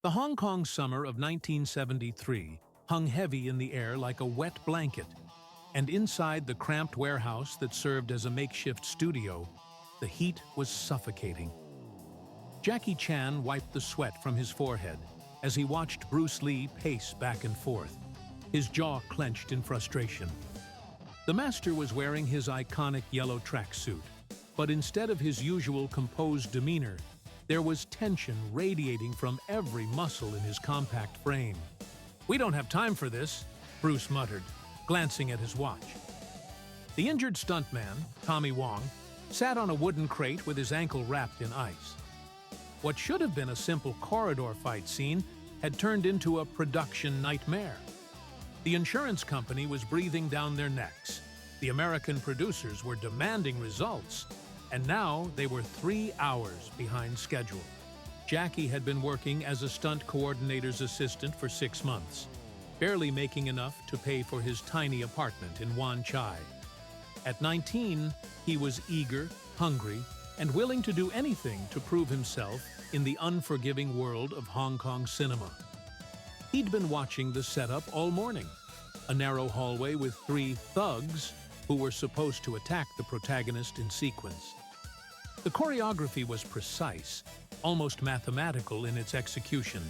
The Hong Kong summer of 1973 hung heavy in the air like a wet blanket, and inside the cramped warehouse that served as a makeshift studio, the heat was suffocating. Jackie Chan wiped the sweat from his forehead as he watched Bruce Lee pace back and forth, his jaw clenched in frustration. The master was wearing his iconic yellow tracksuit, but instead of his usual composed demeanor, there was tension radiating from every muscle in his compact frame. "We don't have time for this," Bruce muttered, glancing at his watch. The injured stuntman, Tommy Wong, sat on a wooden crate with his ankle wrapped in ice. What should have been a simple corridor fight scene had turned into a production nightmare. The insurance company was breathing down their necks. The American producers were demanding results, and now they were 3 hours behind schedule. Jackie had been working as a stunt coordinator's assistant for 6 months, barely making enough to pay for his tiny apartment in Wan Chai. At 19, he was eager, hungry, and willing to do anything to prove himself in the unforgiving world of Hong Kong cinema. He'd been watching the setup all morning, a narrow hallway with 3 thugs who were supposed to attack the protagonist in sequence. The choreography was precise, almost mathematical in its execution,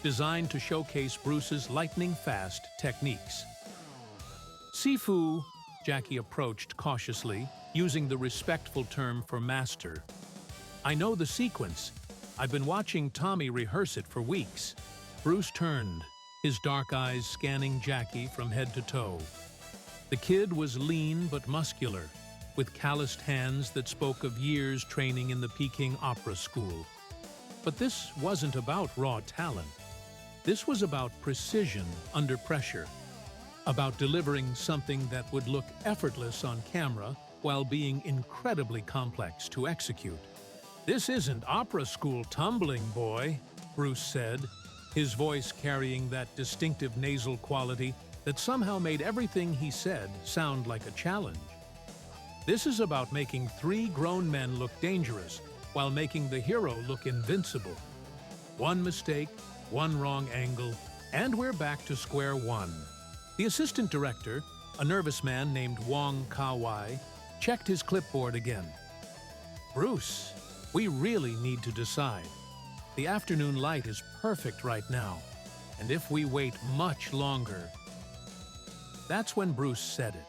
designed to showcase Bruce's lightning-fast techniques. "Sifu," Jackie approached cautiously, using the respectful term for master. "I know the sequence. I've been watching Tommy rehearse it for weeks." Bruce turned, his dark eyes scanning Jackie from head to toe. The kid was lean but muscular, with calloused hands that spoke of years training in the Peking Opera School. But this wasn't about raw talent. This was about precision under pressure, about delivering something that would look effortless on camera while being incredibly complex to execute. "This isn't opera school tumbling, boy," Bruce said, his voice carrying that distinctive nasal quality that somehow made everything he said sound like a challenge. "This is about making 3 grown men look dangerous while making the hero look invincible. One mistake, one wrong angle, and we're back to square one." The assistant director, a nervous man named Wong Kar-wai, checked his clipboard again. "Bruce, we really need to decide. The afternoon light is perfect right now, and if we wait much longer..." That's when Bruce said it.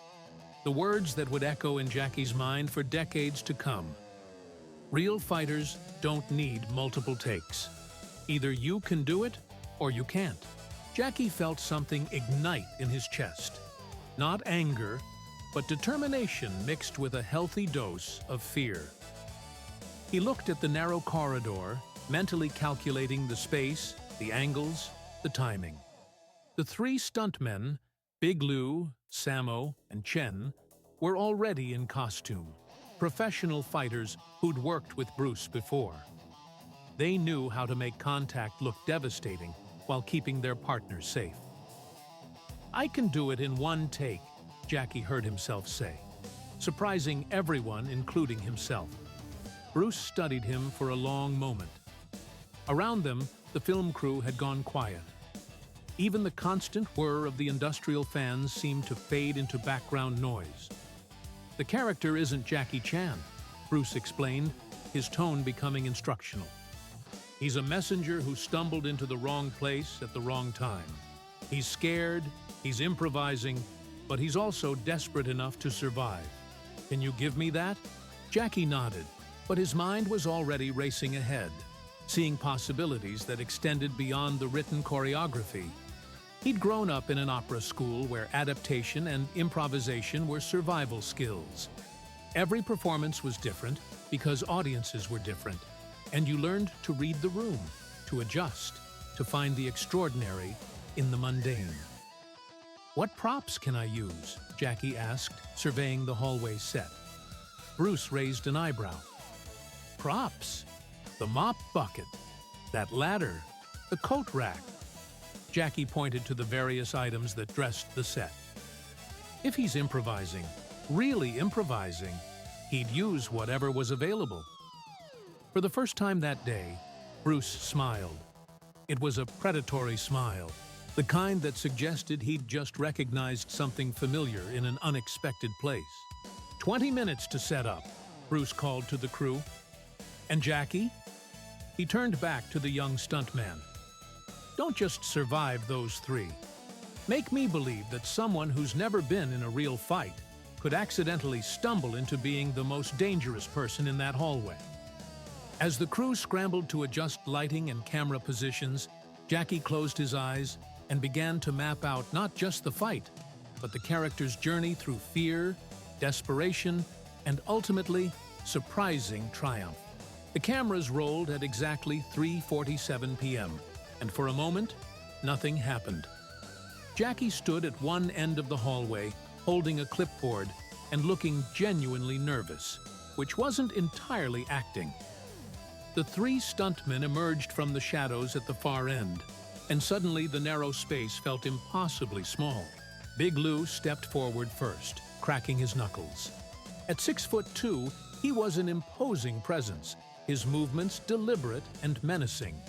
The words that would echo in Jackie's mind for decades to come. Real fighters don't need multiple takes. Either you can do it, or you can't. Jackie felt something ignite in his chest. Not anger, but determination mixed with a healthy dose of fear. He looked at the narrow corridor, mentally calculating the space, the angles, the timing. The 3 stuntmen, Big Lou, Sammo, and Chen, were already in costume, professional fighters who'd worked with Bruce before. They knew how to make contact look devastating while keeping their partners safe. "I can do it in 1 take," Jackie heard himself say, surprising everyone, including himself. Bruce studied him for a long moment. Around them, the film crew had gone quiet. Even the constant whir of the industrial fans seemed to fade into background noise. "The character isn't Jackie Chan," Bruce explained, his tone becoming instructional. "He's a messenger who stumbled into the wrong place at the wrong time. He's scared, he's improvising, but he's also desperate enough to survive. Can you give me that?" Jackie nodded, but his mind was already racing ahead, seeing possibilities that extended beyond the written choreography. He'd grown up in an opera school where adaptation and improvisation were survival skills. Every performance was different because audiences were different, and you learned to read the room, to adjust, to find the extraordinary in the mundane. "What props can I use?" Jackie asked, surveying the hallway set. Bruce raised an eyebrow. "Props? The mop bucket, that ladder, the coat rack." Jackie pointed to the various items that dressed the set. If he's improvising, really improvising, he'd use whatever was available. For the first time that day, Bruce smiled. It was a predatory smile, the kind that suggested he'd just recognized something familiar in an unexpected place. 20 minutes to set up, Bruce called to the crew. And Jackie? He turned back to the young stuntman. Don't just survive those 3. Make me believe that someone who's never been in a real fight could accidentally stumble into being the most dangerous person in that hallway. As the crew scrambled to adjust lighting and camera positions, Jackie closed his eyes and began to map out not just the fight, but the character's journey through fear, desperation, and ultimately, surprising triumph. The cameras rolled at exactly 3:47 p.m., and for a moment, nothing happened. Jackie stood at one end of the hallway, holding a clipboard and looking genuinely nervous, which wasn't entirely acting. The 3 stuntmen emerged from the shadows at the far end, and suddenly the narrow space felt impossibly small. Big Lou stepped forward first, cracking his knuckles. At 6'2", he was an imposing presence, his movements deliberate and menacing.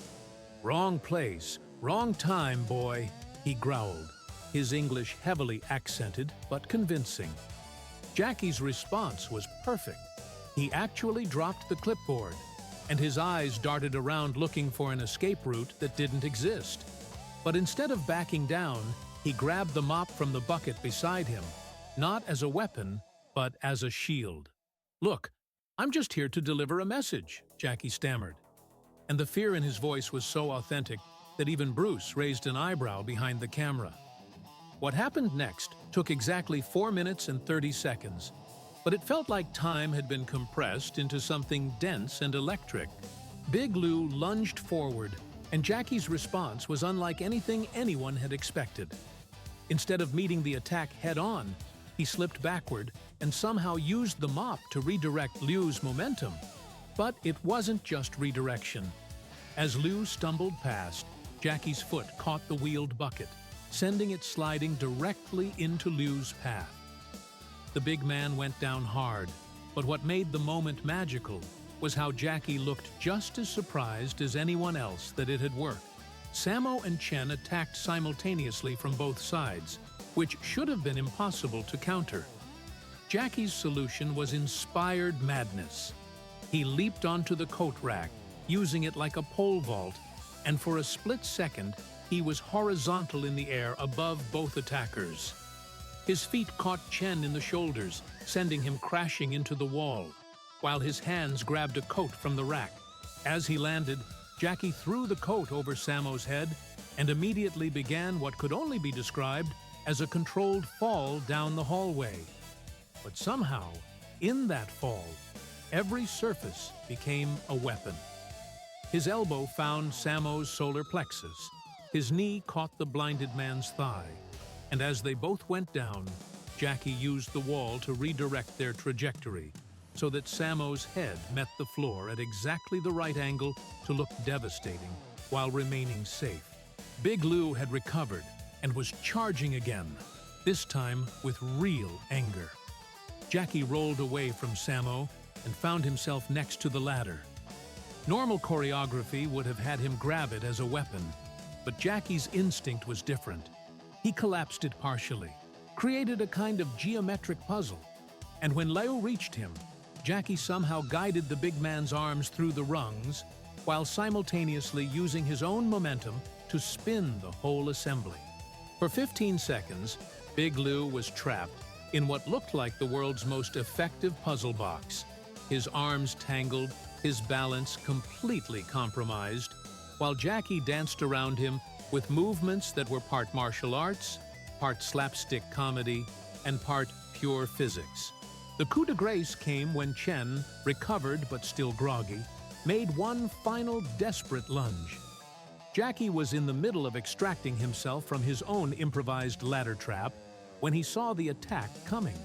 "Wrong place, wrong time, boy," he growled, his English heavily accented but convincing. Jackie's response was perfect. He actually dropped the clipboard, and his eyes darted around looking for an escape route that didn't exist. But instead of backing down, he grabbed the mop from the bucket beside him, not as a weapon, but as a shield. "Look, I'm just here to deliver a message," Jackie stammered. And the fear in his voice was so authentic that even Bruce raised an eyebrow behind the camera. What happened next took exactly 4 minutes and 30 seconds, but it felt like time had been compressed into something dense and electric. Big Lou lunged forward, and Jackie's response was unlike anything anyone had expected. Instead of meeting the attack head-on, he slipped backward and somehow used the mop to redirect Liu's momentum. But it wasn't just redirection. As Liu stumbled past, Jackie's foot caught the wheeled bucket, sending it sliding directly into Liu's path. The big man went down hard, but what made the moment magical was how Jackie looked just as surprised as anyone else that it had worked. Sammo and Chen attacked simultaneously from both sides, which should have been impossible to counter. Jackie's solution was inspired madness. He leaped onto the coat rack, using it like a pole vault, and for a split second, he was horizontal in the air above both attackers. His feet caught Chen in the shoulders, sending him crashing into the wall, while his hands grabbed a coat from the rack. As he landed, Jackie threw the coat over Sammo's head and immediately began what could only be described as a controlled fall down the hallway. But somehow, in that fall, every surface became a weapon. His elbow found Sammo's solar plexus, his knee caught the blinded man's thigh, and as they both went down, Jackie used the wall to redirect their trajectory so that Sammo's head met the floor at exactly the right angle to look devastating while remaining safe. Big Lou had recovered and was charging again, this time with real anger. Jackie rolled away from Sammo and found himself next to the ladder. Normal choreography would have had him grab it as a weapon, but Jackie's instinct was different. He collapsed it partially, created a kind of geometric puzzle, and when Leo reached him, Jackie somehow guided the big man's arms through the rungs while simultaneously using his own momentum to spin the whole assembly. For 15 seconds, Big Lou was trapped in what looked like the world's most effective puzzle box. His arms tangled, his balance completely compromised, while Jackie danced around him with movements that were part martial arts, part slapstick comedy, and part pure physics. The coup de grace came when Chen, recovered but still groggy, made one final desperate lunge. Jackie was in the middle of extracting himself from his own improvised ladder trap when he saw the attack coming.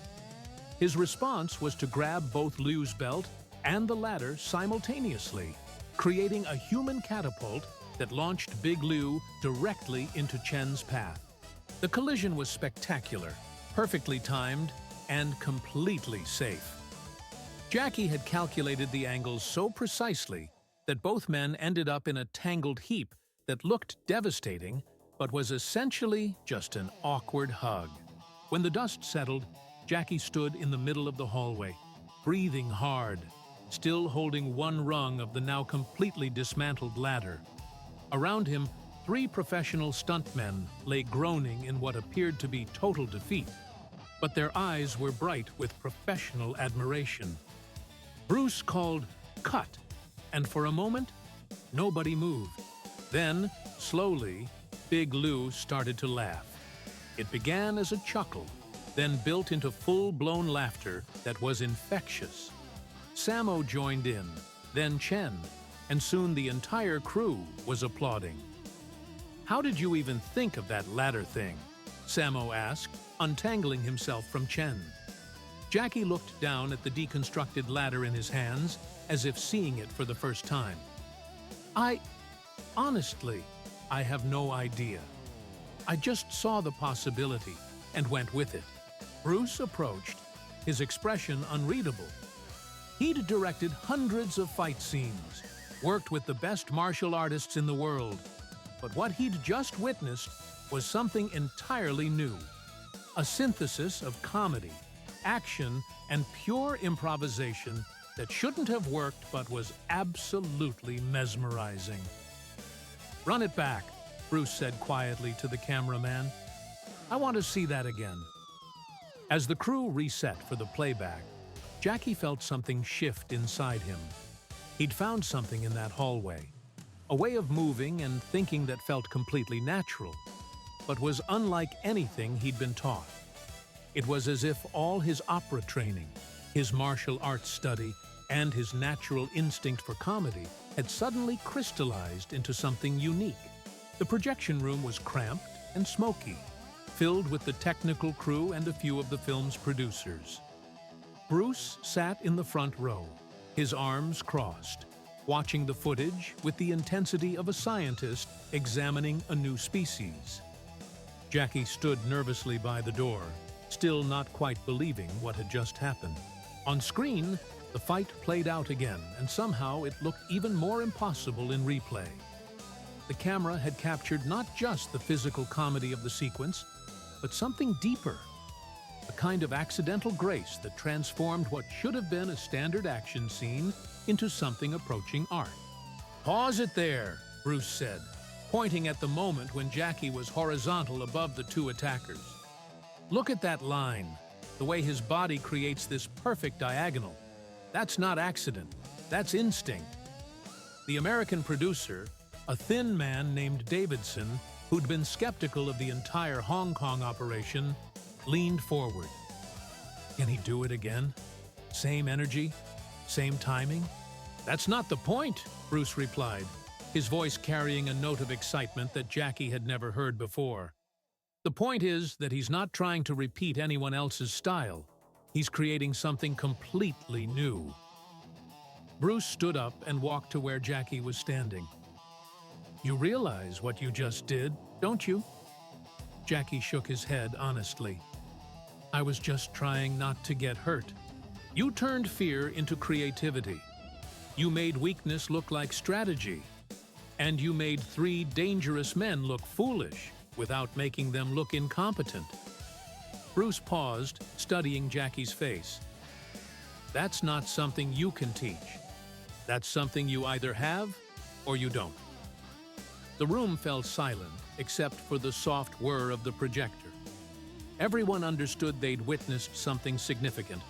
His response was to grab both Liu's belt and the ladder simultaneously, creating a human catapult that launched Big Lou directly into Chen's path. The collision was spectacular, perfectly timed, and completely safe. Jackie had calculated the angles so precisely that both men ended up in a tangled heap that looked devastating but was essentially just an awkward hug. When the dust settled, Jackie stood in the middle of the hallway, breathing hard, still holding one rung of the now completely dismantled ladder. Around him, 3 professional stuntmen lay groaning in what appeared to be total defeat, but their eyes were bright with professional admiration. Bruce called, "Cut," and for a moment, nobody moved. Then, slowly, Big Lou started to laugh. It began as a chuckle, then built into full-blown laughter that was infectious. Sammo joined in, then Chen, and soon the entire crew was applauding. "How did you even think of that ladder thing?" Sammo asked, untangling himself from Chen. Jackie looked down at the deconstructed ladder in his hands, as if seeing it for the first time. Honestly, I have no idea. I just saw the possibility and went with it." Bruce approached, his expression unreadable. He'd directed hundreds of fight scenes, worked with the best martial artists in the world, but what he'd just witnessed was something entirely new. A synthesis of comedy, action, and pure improvisation that shouldn't have worked but was absolutely mesmerizing. "Run it back," Bruce said quietly to the cameraman. "I want to see that again." As the crew reset for the playback, Jackie felt something shift inside him. He'd found something in that hallway, a way of moving and thinking that felt completely natural, but was unlike anything he'd been taught. It was as if all his opera training, his martial arts study, and his natural instinct for comedy had suddenly crystallized into something unique. The projection room was cramped and smoky, filled with the technical crew and a few of the film's producers. Bruce sat in the front row, his arms crossed, watching the footage with the intensity of a scientist examining a new species. Jackie stood nervously by the door, still not quite believing what had just happened. On screen, the fight played out again, and somehow it looked even more impossible in replay. The camera had captured not just the physical comedy of the sequence, but something deeper, a kind of accidental grace that transformed what should have been a standard action scene into something approaching art. "Pause it there," Bruce said, pointing at the moment when Jackie was horizontal above the 2 attackers. "Look at that line, the way his body creates this perfect diagonal. That's not accident, that's instinct." The American producer, a thin man named Davidson, who'd been skeptical of the entire Hong Kong operation, leaned forward. "Can he do it again? Same energy? Same timing?" "That's not the point," Bruce replied, his voice carrying a note of excitement that Jackie had never heard before. "The point is that he's not trying to repeat anyone else's style. He's creating something completely new." Bruce stood up and walked to where Jackie was standing. "You realize what you just did, don't you?" Jackie shook his head honestly. "I was just trying not to get hurt. You turned fear into creativity. You made weakness look like strategy. And you made 3 dangerous men look foolish without making them look incompetent." Bruce paused, studying Jackie's face. "That's not something you can teach. That's something you either have or you don't." The room fell silent, except for the soft whir of the projector. Everyone understood they'd witnessed something significant,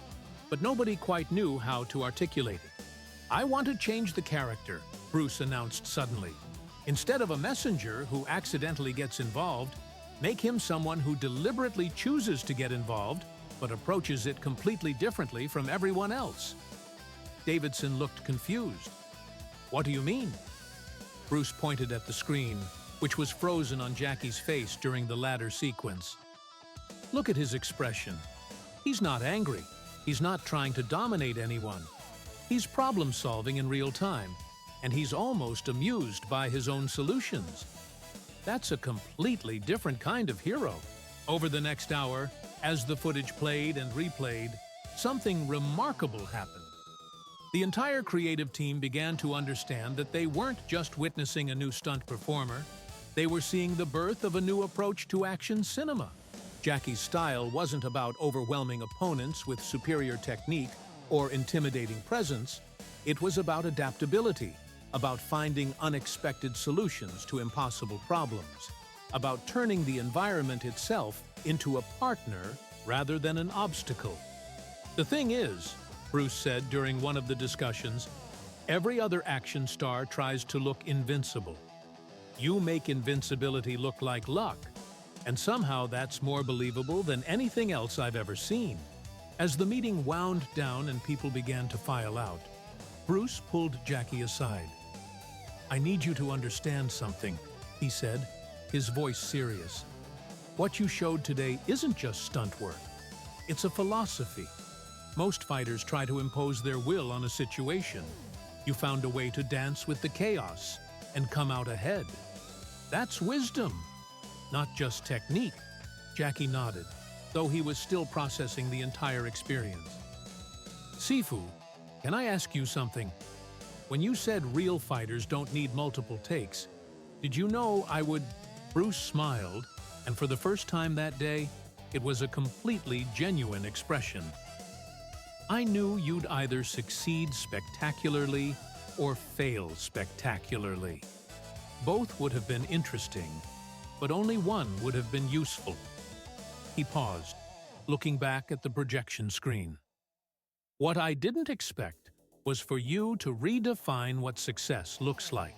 but nobody quite knew how to articulate it. "I want to change the character," Bruce announced suddenly. "Instead of a messenger who accidentally gets involved, make him someone who deliberately chooses to get involved, but approaches it completely differently from everyone else." Davidson looked confused. "What do you mean?" Bruce pointed at the screen, which was frozen on Jackie's face during the ladder sequence. "Look at his expression. He's not angry. He's not trying to dominate anyone. He's problem-solving in real time, and he's almost amused by his own solutions. That's a completely different kind of hero." Over the next hour, as the footage played and replayed, something remarkable happened. The entire creative team began to understand that they weren't just witnessing a new stunt performer, they were seeing the birth of a new approach to action cinema. Jackie's style wasn't about overwhelming opponents with superior technique or intimidating presence, it was about adaptability, about finding unexpected solutions to impossible problems, about turning the environment itself into a partner rather than an obstacle. The thing is, Bruce said during one of the discussions, every other action star tries to look invincible. You make invincibility look like luck, and somehow that's more believable than anything else I've ever seen. As the meeting wound down and people began to file out, Bruce pulled Jackie aside. "I need you to understand something," he said, his voice serious. "What you showed today isn't just stunt work. It's a philosophy. Most fighters try to impose their will on a situation. You found a way to dance with the chaos and come out ahead. That's wisdom, not just technique." Jackie nodded, though he was still processing the entire experience. "Sifu, can I ask you something? When you said real fighters don't need multiple takes, did you know I would—" Bruce smiled, and for the first time that day, it was a completely genuine expression. "I knew you'd either succeed spectacularly or fail spectacularly. Both would have been interesting, but only one would have been useful." He paused, looking back at the projection screen. "What I didn't expect was for you to redefine what success looks like."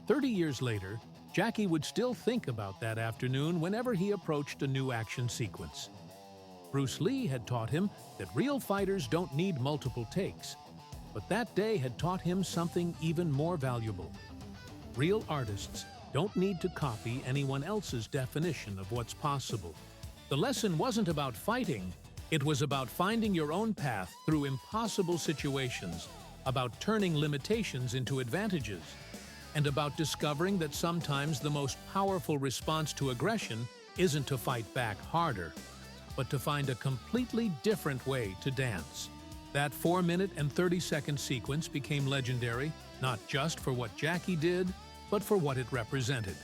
30 years later, Jackie would still think about that afternoon whenever he approached a new action sequence. Bruce Lee had taught him that real fighters don't need multiple takes, but that day had taught him something even more valuable. Real artists don't need to copy anyone else's definition of what's possible. The lesson wasn't about fighting, it was about finding your own path through impossible situations, about turning limitations into advantages, and about discovering that sometimes the most powerful response to aggression isn't to fight back harder, but to find a completely different way to dance. That 4-minute and 30-second sequence became legendary, not just for what Jackie did, but for what it represented.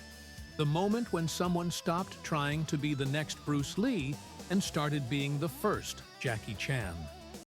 The moment when someone stopped trying to be the next Bruce Lee and started being the first Jackie Chan.